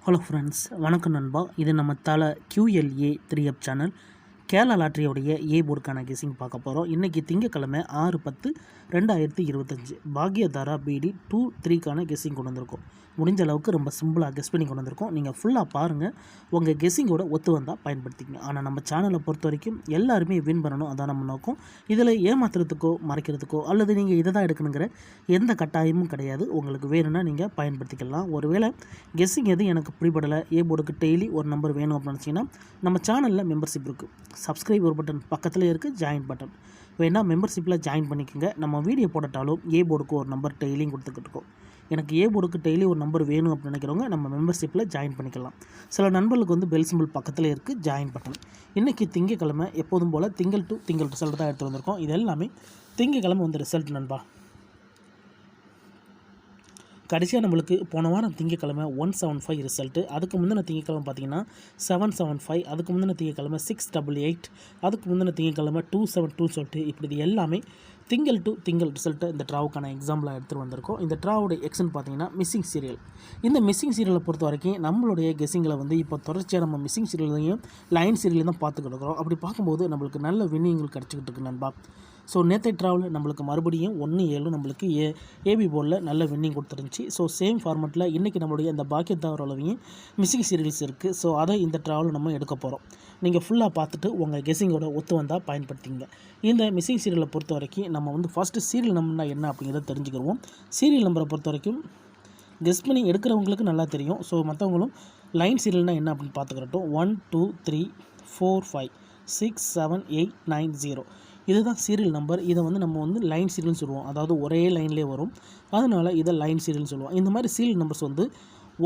Hello friends, வணக்கம் நண்பா. இது நம்ம தலை QLA 3 சேனல். கேரளா லாட்ரியோடைய போர்டுக்கான கெஸிங் பார்க்க போகிறோம். இன்றைக்கி திங்கக்கிழமை 6/10/2025 பாக்யதாரா BD 2-3க்கான கெஸிங் கொண்டு வந்திருக்கோம். முடிஞ்ச அளவுக்கு ரொம்ப சிம்பிளாக கெஸ் பண்ணி கொண்டு வந்திருக்கோம். நீங்கள் ஃபுல்லாக பாருங்கள், உங்கள் கெஸ்ஸிங்கோட ஒத்து வந்தால் பயன்படுத்திக்கங்க. ஆனால் நம்ம சேனலை பொறுத்த வரைக்கும் எல்லாருமே வின் பண்ணணும், அதான் நம்ம நோக்கம். இதில் ஏமாத்துறதுக்கோ மறைக்கிறதுக்கோ அல்லது நீங்கள் இதை தான் எடுக்கணுங்கிற எந்த கட்டாயமும் கிடையாது. உங்களுக்கு வேணும்னா நீங்கள் பயன்படுத்திக்கலாம். ஒருவேளை கெஸ்ஸிங் எதுவும் எனக்கு பிடிபடலை, போர்டுக்கு டெய்லி ஒரு நம்பர் வேணும் அப்படின்னு நினச்சிங்கன்னா நம்ம சேனலில் மெம்பர்ஷிப் இருக்குது. சப்ஸ்கிரைப் ஒரு பட்டன் பக்கத்தில் இருக்குது, ஜாயின் பட்டன் வேணால் மெம்பர்ஷிப்பில் ஜாயின் பண்ணிக்கோங்க. நம்ம வீடியோ போடட்டாலும் போர்டுக்கு ஒரு நம்பர் டெய்லியும் கொடுத்துக்கிட்டு இருக்கோம். எனக்கு போர்டுக்கு டெய்லி ஒரு நம்பர் வேணும் அப்படின்னு நினைக்கிறவங்க நம்ம மெம்பர்ஷிப்பில் ஜாயின் பண்ணிக்கலாம். சில நண்பர்களுக்கு பெல் சிம்பிள் பக்கத்தில் இருக்குது, ஜாயின் பட்டன். இன்றைக்கி திங்கக்கிழமை எப்போதும் போல் திங்கள் டு திங்கள் ரிசல்ட் தான் எடுத்து வந்திருக்கோம். இது எல்லாமே திங்கக்கிழமை ரிசல்ட் நண்பா. கடைசியாக நம்மளுக்கு போன வாரம் திங்கக்கிழமை 175 ரிசல்ட்டு. அதுக்கு முந்தின திங்கக்கிழமை பார்த்தீங்கன்னா 775, அதுக்கு முந்தின திங்கக்கிழமை 688, அதுக்கு முந்தின திங்கக்கிழமை 272 சொல்லிட்டு இப்படி இது எல்லாமே திங்கள் டு திங்கள் ரிசல்ட்டை இந்த ட்ராவுக்கான எக்ஸாம்பிளாக எடுத்துகிட்டு வந்திருக்கோம். இந்த ட்ராவோட எக்ஸ்ன்னு பார்த்தீங்கன்னா மிஸ்ஸிங் சீரியல். இந்த மிஸ்ஸிங் சீரியலை பொறுத்த வரைக்கும் நம்மளுடைய கெஸ்ஸிங்கில் இப்போ தொடர்ச்சியாக நம்ம மிஸ்ஸிங் சீரியலையும் லைன் சீரியலையும் தான் பார்த்துக்கிட்டு இருக்கிறோம். அப்படி பார்க்கும்போது நம்மளுக்கு நல்ல வின்னிங்கள் கிடச்சிக்கிட்டு இருக்கு நண்பா. ஸோ நேற்று ட்ராவலில் நம்மளுக்கு மறுபடியும் 1-7 நம்மளுக்கு ஏபி போர்டில் நல்ல வின்னிங் கொடுத்துருந்துச்சு. ஸோ சேம் ஃபார்மெட்டில் இன்றைக்கி நம்மளுடைய இந்த பாக்கியத்தாவரளவையும் மிஸ்ஸிங் சீரியல்ஸ் இருக்குது. ஸோ அதை இந்த ட்ராவலில் நம்ம எடுக்க போகிறோம். நீங்கள் ஃபுல்லாக பார்த்துட்டு உங்கள் கெஸ்ஸிங்கோட ஒத்து வந்தால் பயன்படுத்திங்க. இந்த மிஸ்ஸிங் சீரியலை பொறுத்த வரைக்கும் நம்ம ஃபஸ்ட்டு சீரியல் நம்பர்னா என்ன அப்படிங்கிறத தெரிஞ்சுக்கிடுவோம். சீரியல் நம்பரை பொறுத்த வரைக்கும் கெஸ் பண்ணி எடுக்கிறவங்களுக்கு நல்லா தெரியும். ஸோ மற்றவங்களும் லைன் சீரியல்னால் என்ன அப்படின்னு பார்த்துக்கிறட்டும். 1 2 3 4 5 6 7 8 9 0 இதுதான் சீரியல் நம்பர். இதை நம்ம லைன் சீரியல்னு சொல்லுவோம். அதாவது ஒரே லைன்லேயே வரும், அதனால் இதை லைன் சீரியல்னு சொல்லுவோம். இந்த மாதிரி சீரியல் நம்பர்ஸ்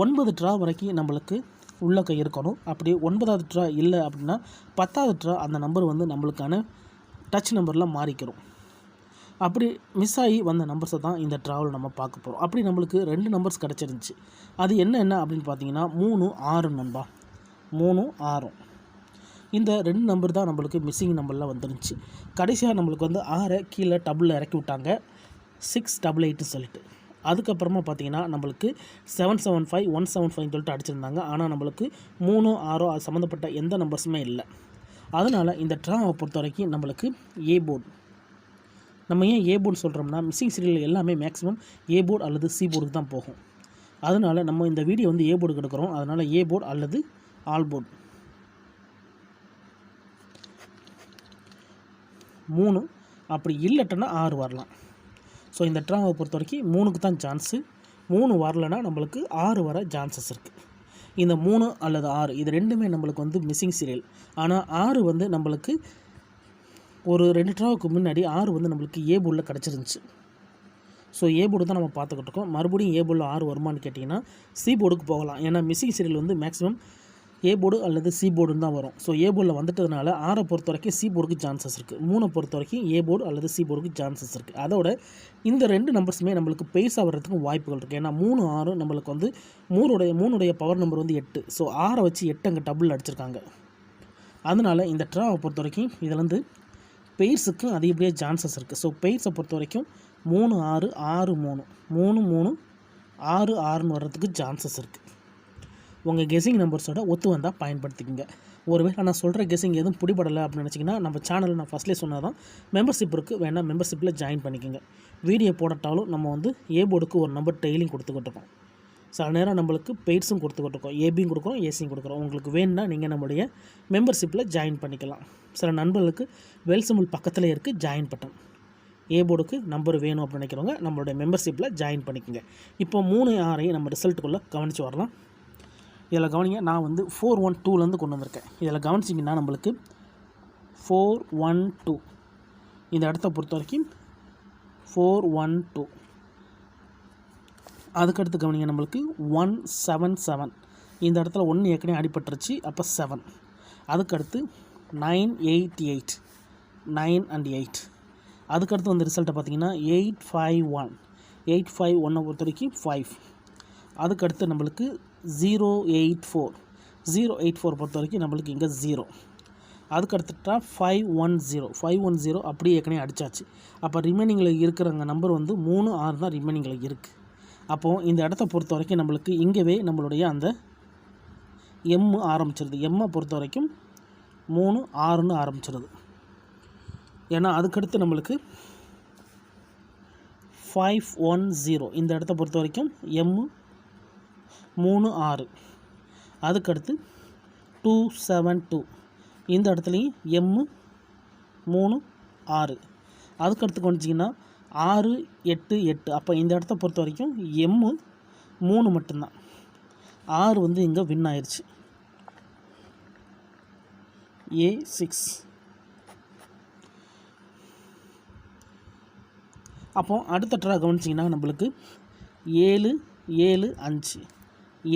9 ட்ரா வரைக்கும் நம்மளுக்கு உள்ளக்க இருக்கணும். அப்படி 9வது ட்ரா இல்லை அப்படின்னா 10வது ட்ரா அந்த நம்பர் நம்மளுக்கான டச் நம்பரில் மாறிக்கிறோம். அப்படி மிஸ் ஆகி வந்த நம்பர்ஸை தான் இந்த ட்ராவில் நம்ம பார்க்க போகிறோம். அப்படி நம்மளுக்கு 2 நம்பர்ஸ் கிடச்சிருந்துச்சு. அது என்ன அப்படின்னு பார்த்தீங்கன்னா 3 6 நண்பா. 3 6 இந்த 2 நம்பர் தான் நம்மளுக்கு மிஸ்ஸிங் நம்பரில் வந்துருந்துச்சு. கடைசியாக நம்மளுக்கு 6 கீழே டபுளில் இறக்கி விட்டாங்க, 688 சொல்லிட்டு. அதுக்கப்புறமா பார்த்தீங்கன்னா நம்மளுக்கு 775 175 சொல்லிட்டு அடிச்சிருந்தாங்க. ஆனால் நம்மளுக்கு 3 6 அது சம்மந்தப்பட்ட எந்த நம்பர்ஸுமே இல்லை. அதனால் இந்த ட்ராவை பொறுத்த வரைக்கும் நம்மளுக்கு போர்டு. நம்ம ஏன் போர்டு சொல்கிறோம்னா மிஸ்ஸிங் சீரியல் எல்லாமே மேக்ஸிமம் போர்டு அல்லது போர்டுக்கு தான் போகும். அதனால் நம்ம இந்த வீடியோ போர்டுக்கு எடுக்கிறோம். அதனால் போர்டு அல்லது ஆல் போர்டு. 3 அப்படி இல்லைட்டனா 6 வரலாம். ஸோ இந்த ட்ராவை பொறுத்த வரைக்கும் 3க்கு தான் சான்ஸு. 3 வரலைன்னா நம்மளுக்கு 6 வர சான்சஸ் இருக்குது. இந்த 3 அல்லது 6 இது ரெண்டுமே நம்மளுக்கு மிஸ்ஸிங் சீரியல். ஆனால் 6 நம்மளுக்கு ஒரு 2 ட்ராவுக்கு முன்னாடி 6 நம்மளுக்கு போர்டில் கிடச்சிருந்துச்சு. ஸோ போர்டு தான் நம்ம பார்த்துக்கிட்டு இருக்கோம். மறுபடியும் போர்டில் 6 வருமானு கேட்டிங்கன்னா போர்டுக்கு போகலாம். ஏன்னா மிஸ்ஸிங் சீரியல் மேக்ஸிமம் போர்டு அல்லது போர்டுன்னு தான் வரும். ஸோ போர்டில் வந்துட்டதுனால 6 பொறுத்த வரைக்கும் போர்டுக்கு சான்சஸ் இருக்குது. 3 பொறுத்த வரைக்கும் போர்டு அல்லது போர்டுக்கு சான்சஸ் இருக்குது. அதோட இந்த 2 நம்பர்ஸுமே நம்மளுக்கு பெய்ஸாக வர்றதுக்கும் வாய்ப்புகள் இருக்குது. ஏன்னா 3 6 நம்மளுக்கு 3உடைய பவர் நம்பர் 8. ஸோ 6 வச்சு 8 அங்கே டபுள் அடிச்சிருக்காங்க. அதனால் இந்த ட்ராவை பொறுத்த வரைக்கும் இதில் பெய்ஸுக்கு அதிகப்படியாக சான்சஸ் இருக்குது. ஸோ பெய்ஸை பொறுத்த வரைக்கும் 3 6 6 3 3 3 6 6ன்னு வர்றதுக்கு சான்சஸ் இருக்குது. உங்கள் கெஸ்ஸிங் நம்பர்ஸோட ஒத்து வந்தால் பயன்படுத்திக்கங்க. ஒருவேளை நான் சொல்கிற கெஸ்ஸிங் எதுவும் பிடிபடலை அப்படின்னு நினச்சிங்கன்னா நம்ம சேனலில் நான் ஃபஸ்ட்லேயே சொன்னதான் மெம்பர்ஷிப் இருக்குது, வேணால் மெம்பர்ஷிப்பில் ஜாயின் பண்ணிக்கோங்க. வீடியோ போடட்டாலும் நம்ம போர்டுக்கு ஒரு நம்பர் டெய்லியும் கொடுத்துக்கிட்டு இருக்கோம். சில நேரம் நம்மளுக்கு பெய்ட்ஸும் கொடுத்துக்கிட்டு இருக்கோம், ஏபியும் கொடுக்குறோம், ஏசியும் கொடுக்குறோம். உங்களுக்கு வேணும்னா நீங்கள் நம்மளுடைய மெம்பர்ஷிப்பில் ஜாயின் பண்ணிக்கலாம். சில நண்பர்களுக்கு வெல் சிம்பிள் பக்கத்தில் இருக்குது, ஜாயின் பட்டன். போர்டுக்கு நம்பர் வேணும் அப்படின்னு நினைக்கிறவங்க நம்மளுடைய மெம்பர்ஷிப்பில் ஜாயின் பண்ணிக்கோங்க. இப்போ 3 6 நம்ம ரிசல்ட்டுக்குள்ளே கவனித்து வரலாம். இதில் கவனிங்க, நான் 412 கொண்டு வந்திருக்கேன். இதில் கவனிச்சிங்கன்னா நம்மளுக்கு 412 இந்த இடத்த பொறுத்த வரைக்கும் 412. அதுக்கடுத்து கவனிங்க, நம்மளுக்கு 177 இந்த இடத்துல 1 ஏற்கனவே அடிபட்டுருச்சு, அப்போ 7. அதுக்கடுத்து 988 9 and 8. அதுக்கடுத்து ரிசல்ட்டை பார்த்தீங்கன்னா 851 பொறுத்த வரைக்கும் 5. அதுக்கடுத்து நம்மளுக்கு 084 பொறுத்த வரைக்கும் நம்மளுக்கு இங்கே 0. அதுக்கடுத்துட்டா 510 அப்படியே ஏற்கனவே அடித்தாச்சு. அப்போ ரிமைனிங்கில் இருக்கிறங்க நம்பர் 3 6 தான் ரிமைனிங்கில் இருக்குது. அப்போது இந்த இடத்த பொறுத்த வரைக்கும் நம்மளுக்கு இங்கேவே நம்மளுடைய அந்த எம் ஆரம்பிச்சிருது. எம்மை பொறுத்த வரைக்கும் 3 6ன்னு ஆரம்பிச்சிருது. ஏன்னா அதுக்கடுத்து நம்மளுக்கு 510 இந்த இடத்த பொறுத்த வரைக்கும் எம் 3 6. அதுக்கடுத்து 272 இந்த இடத்துலையும் எம் 3 6. அதுக்கடுத்து கொஞ்சிங்கன்னா 6 8 8. அப்போ இந்த இடத்த பொறுத்த வரைக்கும் எம் 3 மட்டும்தான். 6 வந்து இங்கே வின் ஆயிடுச்சு. A6. அப்போ அடுத்த ட்ரா கவனிச்சிங்கன்னா நம்மளுக்கு 7 7 5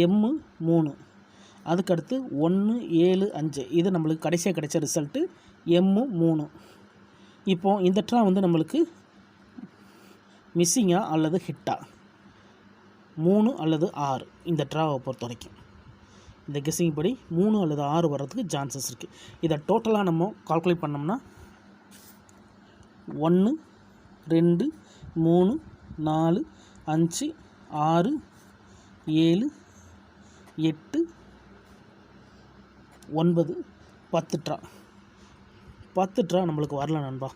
எம் 3. அதுக்கடுத்து 1 7 5 இது நம்மளுக்கு கடைசியாக கிடைச்ச ரிசல்ட்டு எம் 3. இப்போது இந்த ட்ரா வந்து நம்மளுக்கு மிஸ்ஸிங்கா அல்லது ஹிட்டா 3 அல்லது 6 இந்த ட்ராவை பொறுத்த வரைக்கும் இந்த கெஸ்ஸிங் படி 3 அல்லது 6 வர்றதுக்கு சான்சஸ் இருக்குது. இதை டோட்டலாக நம்ம கால்குலேட் பண்ணோம்னா 1 2 3 4 5 6 7 8 9 10 ட்ரா 10 ட்ரா நம்மளுக்கு வரல நண்பா.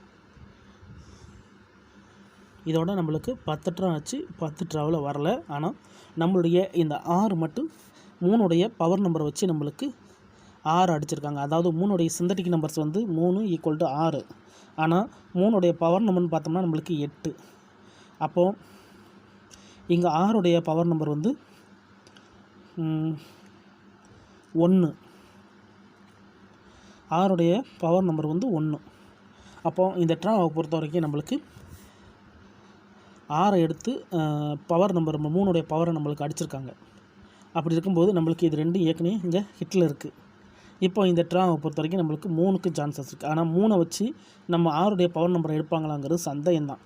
இதோட நம்மளுக்கு 10 ட்ரா ஆச்சு. 10 ட்ராவில் வரல. ஆனால் நம்மளுடைய இந்த 6 மட்டும் 3உடைய பவர் நம்பரை வச்சு நம்மளுக்கு 6 அடிச்சிருக்காங்க. அதாவது 3உடைய சிந்தட்டிக் நம்பர்ஸ் வந்து 3 = 6. ஆனால் 3உடைய பவர் நம்பர்னு பார்த்தோம்னா நம்மளுக்கு 8. அப்போது இங்கே 6உடைய பவர் நம்பர் வந்து 1. 6உடைய பவர் நம்பர் வந்து 1. அப்போது இந்த ட்ராவை பொறுத்த வரைக்கும் நம்மளுக்கு 6 எடுத்து பவர் நம்பர் 3உடைய பவரை நம்மளுக்கு அடிச்சிருக்காங்க. அப்படி இருக்கும்போது நம்மளுக்கு இது 2 ஏற்கனவே இங்கே ஹிட்டில் இருக்குது. இப்போ இந்த ட்ராவை பொறுத்த வரைக்கும் நம்மளுக்கு 3க்கு சான்சஸ் இருக்குது. ஆனால் 3 வச்சு நம்ம 6உடைய பவர் நம்பரை எடுப்பாங்களாங்கிறது சந்தேகம்தான்.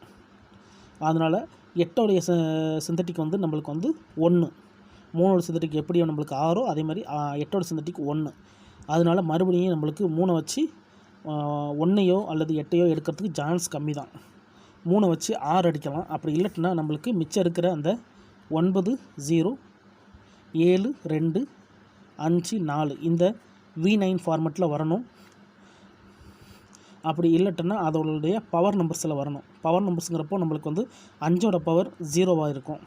அதனால் 8உடைய சிந்தட்டிக் வந்து நம்மளுக்கு வந்து 1. 3ஓட சிந்தட்டிக் எப்படியோ நம்மளுக்கு 6 அதே மாதிரி 8ஓட சிந்தட்டிக் 1. அதனால் மறுபடியும் நம்மளுக்கு 3 வச்சு 1ஐயோ அல்லது 8ஐயோ எடுக்கிறதுக்கு சான்ஸ் கம்மி தான். 3 வச்சு 6 அடிக்கலாம். அப்படி இல்லைன்னா நம்மளுக்கு மிச்சம் இருக்கிற அந்த 9 0 7 2 5 4 இந்த V9 ஃபார்மெட்டில் வரணும். அப்படி இல்லைட்டுன்னா அதோடைய பவர் நம்பர்ஸில் வரணும். பவர் நம்பர்ஸுங்கிறப்போ நம்மளுக்கு வந்து 5ஓட பவர் 0வாக இருக்கும்,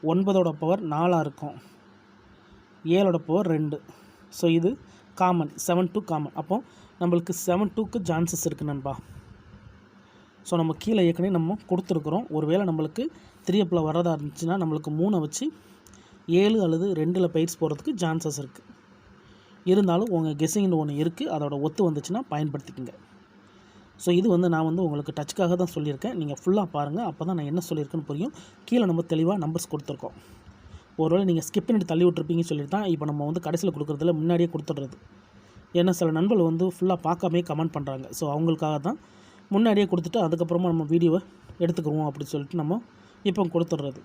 9ஓட பவர் 4ஆக இருக்கும், 7ஓட பவர் 2. ஸோ இது காமன் 7 2 காமன். அப்போது நம்மளுக்கு 7 2க்கு சான்சஸ் இருக்குது நண்பா. ஸோ நம்ம கீழே ஏற்கனவே நம்ம கொடுத்துருக்குறோம். ஒருவேளை நம்மளுக்கு 3 வரதா இருந்துச்சுன்னா நம்மளுக்கு 3 வச்சு 7 அல்லது 2ல் பயிற்சி போகிறதுக்கு சான்சஸ் இருக்குது. இருந்தாலும் உங்கள் கெஸ்ஸிங்னு ஒன்று இருக்குது, அதோட ஒத்து வந்துச்சுன்னா பயன்படுத்திக்கோங்க. ஸோ இது வந்து நான் வந்து உங்களுக்கு டச்சுக்காக தான் சொல்லியிருக்கேன். நீங்கள் ஃபுல்லாக பாருங்கள், அப்போ தான் நான் என்ன சொல்லியிருக்கேன்னு புரியும். கீழே நம்ம தெளிவாக நம்பர்ஸ் கொடுத்துருக்கோம். ஒருவேளை நீங்கள் ஸ்கிப் பண்ணிட்டு தள்ளி விட்டுருப்பீங்கன்னு சொல்லிட்டு தான் இப்போ நம்ம வந்து கடைசியில் கொடுக்குறதுல முன்னாடியே கொடுத்துட்றது. ஏன்னா சில நண்பர்கள் வந்து ஃபுல்லாக பார்க்காமே கமெண்ட் பண்ணுறாங்க. ஸோ அவங்களுக்காக தான் முன்னாடியே கொடுத்துட்டு அதுக்கப்புறமா நம்ம வீடியோவை எடுத்துக்குருவோம் அப்படின்னு சொல்லிட்டு நம்ம இப்போ கொடுத்துட்றது.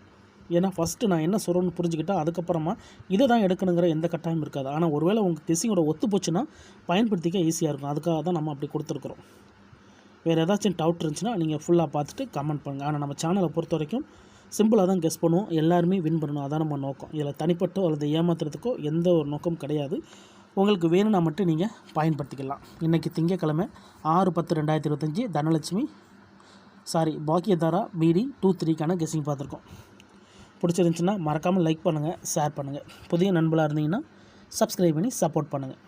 ஏன்னா ஃபஸ்ட்டு நான் என்ன சொல்கிறேன்னு புரிஞ்சுக்கிட்டால் அதுக்கப்புறமா இதை தான் எடுக்கணுங்கிற எந்த கட்டாயம் இருக்காது. ஆனால் ஒருவேளை உங்கள் கெஸ்ஸிங்கோட ஒத்து போச்சுன்னா பயன்படுத்திக்க ஈஸியாக இருக்கும். அதுக்காக தான் நம்ம அப்படி கொடுத்துருக்குறோம். வேறு ஏதாச்சும் டவுட் இருந்துச்சுன்னா நீங்கள் ஃபுல்லாக பார்த்துட்டு கமெண்ட் பண்ணுங்கள். ஆனால் நம்ம சேனலை பொறுத்த வரைக்கும் சிம்பிளாக தான் கெஸ் பண்ணுவோம். எல்லாருமே வின் பண்ணணும், அதான் நம்ம நோக்கம். இதில் தனிப்பட்டோ அல்லது ஏமாத்துறதுக்கோ எந்த ஒரு நோக்கம் கிடையாது. உங்களுக்கு வேணும்னா மட்டும் நீங்கள் பயன்படுத்திக்கலாம். இன்றைக்கி திங்கக்கிழமை 6/10/2025 தனலட்சுமி பாக்கியதாரா BD 2-3க்கான கெஸ்ஸிங் பார்த்துருக்கோம். பிடிச்சிருந்துச்சுன்னா மறக்காமல் லைக் பண்ணுங்கள், ஷேர் பண்ணுங்கள். புதிய நண்பர்களாக இருந்தீங்கன்னா சப்ஸ்கிரைப் பண்ணி சப்போர்ட் பண்ணுங்கள்.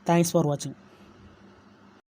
தேங்க்ஸ் ஃபார் வாட்சிங்.